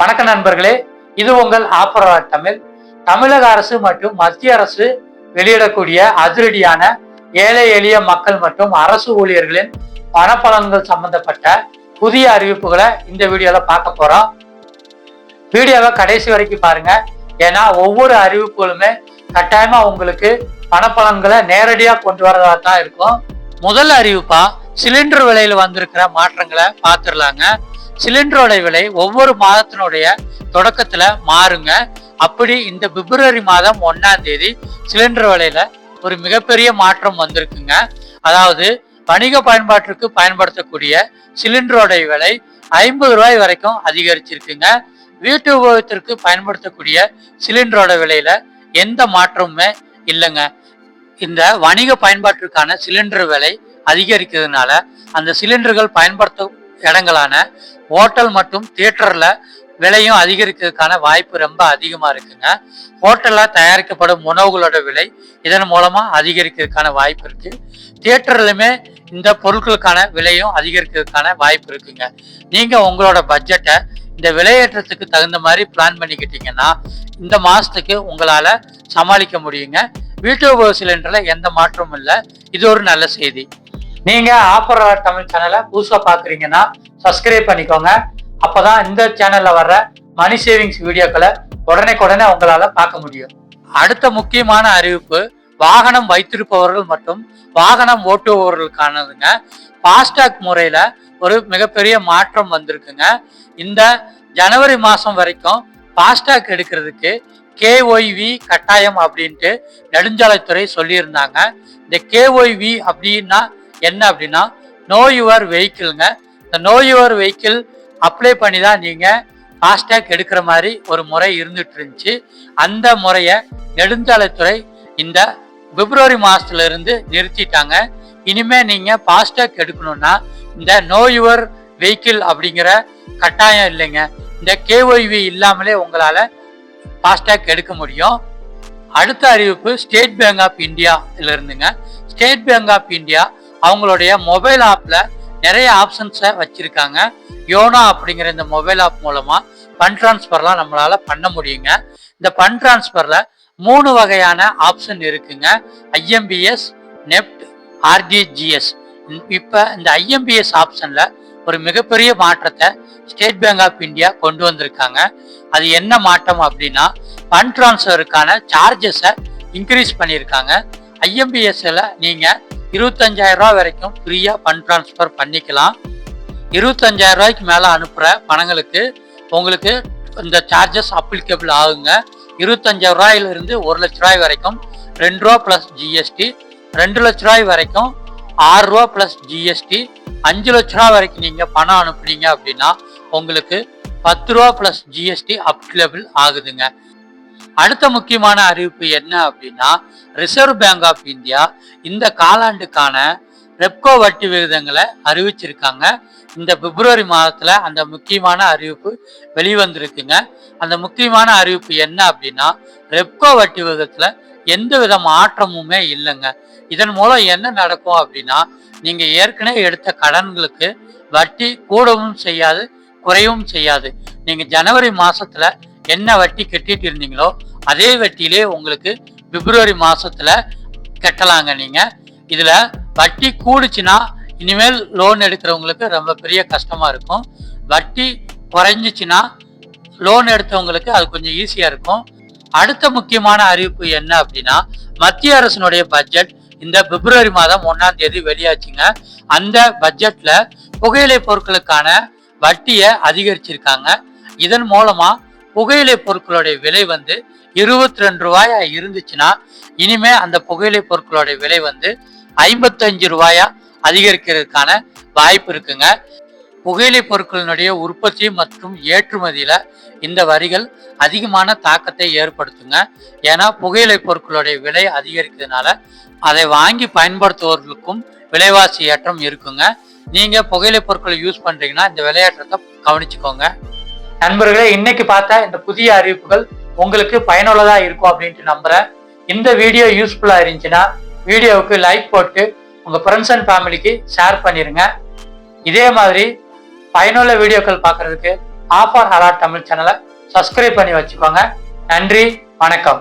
வணக்கம் நண்பர்களே, இது உங்கள் ஆப்பரா தமிழ். தமிழக அரசு மற்றும் மத்திய அரசு வெளியிடக்கூடிய அதிரடியான ஏழை எளிய மக்கள் மற்றும் அரசு ஊழியர்களின் பணப்பலன்கள் சம்பந்தப்பட்ட புதிய அறிவிப்புகளை இந்த வீடியோல பார்க்க போறோம். வீடியோவை கடைசி வரைக்கும் பாருங்க. ஏன்னா ஒவ்வொரு அறிவிப்புகளுமே கட்டாயமா உங்களுக்கு பணப்பலன்களை நேரடியா கொண்டு வரதா தான் இருக்கும். முதல் அறிவிப்பா சிலிண்டர் விலையில வந்திருக்கிற மாற்றங்களை பார்த்துடலாங்க. சிலிண்டரோட விலை ஒவ்வொரு மாதத்தினுடைய தொடக்கத்துல மாறுங்க. அப்படி இந்த பிப்ரவரி மாதம் 1ஆம் தேதி சிலிண்டர் விலையில ஒரு மிகப்பெரிய மாற்றம் வந்திருக்குங்க. அதாவது வணிக பயன்பாட்டிற்கு பயன்படுத்தக்கூடிய சிலிண்டரோட விலை 50 ரூபாய் வரைக்கும் அதிகரிச்சிருக்குங்க. வீட்டு உபயோகத்திற்கு பயன்படுத்தக்கூடிய சிலிண்டரோட விலையில எந்த மாற்றமுமே இல்லைங்க. இந்த வணிக பயன்பாட்டிற்கான சிலிண்டர் விலை அதிகரிக்கிறதுனால அந்த சிலிண்டர்கள் பயன்படுத்தும் இடங்களான ஹோட்டல் மற்றும் தியேட்டர்ல விலையும் அதிகரிக்கிறதுக்கான வாய்ப்பு ரொம்ப அதிகமா இருக்குங்க. ஹோட்டல்ல தயாரிக்கப்படும் உணவுகளோட விலை இதன் மூலமா அதிகரிக்கிறதுக்கான வாய்ப்பு இருக்கு. தியேட்டர்லயுமே இந்த பொருட்களுக்கான விலையும் அதிகரிக்கிறதுக்கான வாய்ப்பு இருக்குங்க. நீங்க உங்களோட பட்ஜெட்டை இந்த விலையேற்றத்துக்கு தகுந்த மாதிரி பிளான் பண்ணிக்கிட்டீங்கன்னா இந்த மாசத்துக்கு உங்களால சமாளிக்க முடியுங்க. வீட்டு உபயோக சிலிண்டர்ல எந்த மாற்றமும் இல்லை. இது ஒரு நல்ல செய்தி. நீங்க ஆப்பரா தமிழ் சேனலை புதுசா பாக்குறீங்கன்னா சப்ஸ்கிரைப் பண்ணிக்கோங்க. அப்பதான் இந்த சேனல்ல வர்ற மணி சேவிங்ஸ் வீடியோக்களை உடனே உங்களால பார்க்க முடியும். அடுத்த முக்கியமான அறிவிப்பு வாகனம் வைத்திருப்பவர்கள் மற்றும் வாகனம் ஓட்டுபவர்களுக்கானதுங்க. ஃபாஸ்டாக் முறையில ஒரு மிகப்பெரிய மாற்றம் வந்திருக்குங்க. இந்த ஜனவரி மாசம் வரைக்கும் ஃபாஸ்டாக் எடுக்கிறதுக்கு KYV கட்டாயம் அப்படின்ட்டு நெடுஞ்சாலைத்துறை சொல்லியிருந்தாங்க. இந்த KYV அப்படின்னா என்ன அப்படின்னா நோ யுவர் வெஹிக்கிள்ங்க. இந்த நோ யுவர் வெஹிக்கிள் அப்ளை பண்ணி தான் நீங்க ஃபாஸ்டாக் எடுக்கிற மாதிரி ஒரு முறை இருந்துட்டு இருந்துச்சு. அந்த முறையை நெடுஞ்சாலைத்துறை இந்த பிப்ரவரி மாசத்துல இருந்து நிறுத்திட்டாங்க. இனிமே நீங்க ஃபாஸ்டாக் எடுக்கணும்னா இந்த நோ யுவர் வெஹிக்கிள் அப்படிங்கிற கட்டாயம் இல்லைங்க. இந்த KYV இல்லாமலே உங்களால ஃபாஸ்டாக் எடுக்க முடியும். அடுத்த அறிவிப்பு ஸ்டேட் பேங்க் ஆஃப் இந்தியால இருந்துங்க. ஸ்டேட் பேங்க் ஆஃப் இந்தியா அவங்களுடைய மொபைல் ஆப்ல நிறைய ஆப்ஷன்ஸை வச்சிருக்காங்க. யோனோ அப்படிங்கிற இந்த மொபைல் ஆப் மூலமா ஃபண்ட் டிரான்ஸ்ஃபர்லாம் நம்மளால பண்ண முடியுங்க. இந்த ஃபண்ட் டிரான்ஸ்ஃபர்ல 3 வகையான ஆப்ஷன் இருக்குங்க. IMPS, NEFT, RTGS. இப்ப இந்த IMPS ஆப்ஷன்ல ஒரு மிகப்பெரிய மாற்றத்தை ஸ்டேட் பேங்க் ஆஃப் இந்தியா கொண்டு வந்திருக்காங்க. அது என்ன மாற்றம் அப்படின்னா ஃபண்ட் டிரான்ஸ்ஃபருக்கான சார்ஜஸை இன்க்ரீஸ் பண்ணியிருக்காங்க. IMPSல நீங்க 25,000 ரூபாய் வரைக்கும் ஃப்ரீயா ஃபண்ட் டிரான்ஸ்ஃபர் பண்ணிக்கலாம். 25,000 ரூபாய்க்கு மேல அனுப்புற பணங்களுக்கு உங்களுக்கு இந்த சார்ஜஸ் அப்ளிகபிள் ஆகுங்க. 25,000 ரூபாயில இருந்து 1 லட்ச ரூபாய் வரைக்கும் 2 ரூபா பிளஸ் GST, 2 லட்ச ரூபாய் வரைக்கும் 6 ரூபா பிளஸ் GST, 5 லட்ச ரூபாய் வரைக்கும் நீங்க பணம் அனுப்புனீங்க அப்படின்னா உங்களுக்கு 10 ரூபா பிளஸ் GST அப்ளிகபிள் ஆகுதுங்க. அடுத்த முக்கியமான அறிவிப்பு என்ன அப்படின்னா ரிசர்வ் பேங்க் ஆஃப் இந்தியா இந்த காலாண்டுக்கான ரெப்கோ வட்டி விகிதங்களை அறிவிச்சிருக்காங்க. இந்த பிப்ரவரி மாதத்துல அந்த முக்கியமான அறிவிப்பு வெளிவந்திருக்குங்க. அந்த முக்கியமான அறிவிப்பு என்ன அப்படின்னா ரெப்கோ வட்டி விகிதத்துல எந்த வித மாற்றமுமே இல்லைங்க. இதன் மூலம் என்ன நடக்கும் அப்படின்னா நீங்க ஏற்கனவே எடுத்த கடன்களுக்கு வட்டி கூடவும் செய்யாது குறையவும் செய்யாது. நீங்க ஜனவரி மாசத்துல என்ன வட்டி கட்டிட்டு இருந்தீங்களோ அதே வட்டியிலே உங்களுக்கு பிப்ரவரி மாசத்துல கட்டலாங்க. நீங்க இதுல வட்டி கூடுச்சுன்னா இனிமேல் லோன் எடுக்கிறவங்களுக்கு ரொம்ப பெரிய கஷ்டமா இருக்கும். வட்டி குறைஞ்சிச்சுன்னா லோன் எடுத்தவங்களுக்கு அது கொஞ்சம் ஈஸியா இருக்கும். அடுத்த முக்கியமான அறிவிப்பு என்ன அப்படின்னா மத்திய அரசினுடைய பட்ஜெட் இந்த பிப்ரவரி மாதம் 1ஆம் தேதி வெளியாச்சுங்க. அந்த பட்ஜெட்ல புகையிலை பொருட்களுக்கான வட்டியை அதிகரிச்சிருக்காங்க. இதன் மூலமா புகையிலை பொருட்களுடைய விலை 22 ரூபாயா இருந்துச்சுன்னா இனிமே அந்த புகையிலை பொருட்களுடைய விலை 55 ரூபாயா அதிகரிக்கிறதுக்கான வாய்ப்பு இருக்குங்க. புகையிலை பொருட்களினுடைய உற்பத்தி மற்றும் ஏற்றுமதியில இந்த வரிகள் அதிகமான தாக்கத்தை ஏற்படுத்துங்க. ஏன்னா புகையிலை பொருட்களுடைய விலை அதிகரிக்கிறதுனால அதை வாங்கி பயன்படுத்துவவர்களுக்கும் விலைவாசி ஏற்றம் இருக்குங்க. நீங்க புகையிலை பொருட்களை யூஸ் பண்றீங்கன்னா இந்த விலையேற்றத்தை கவனிச்சுக்கோங்க. நண்பர்களே, இன்னைக்கு பார்த்த இந்த புதிய அறிவிப்புகள் உங்களுக்கு பயனுள்ளதா இருக்கும் அப்படின்ட்டு நம்புறேன். இந்த வீடியோ யூஸ்ஃபுல்லா இருந்துச்சுன்னா வீடியோவுக்கு லைக் போட்டு உங்க ஃப்ரெண்ட்ஸ் அண்ட் ஃபேமிலிக்கு ஷேர் பண்ணிருங்க. இதே மாதிரி பயனுள்ள வீடியோக்கள் பார்க்கறதுக்கு ஆஃபர் அலர்ட் தமிழ் சேனலை சப்ஸ்கிரைப் பண்ணி வச்சுக்கோங்க. நன்றி, வணக்கம்.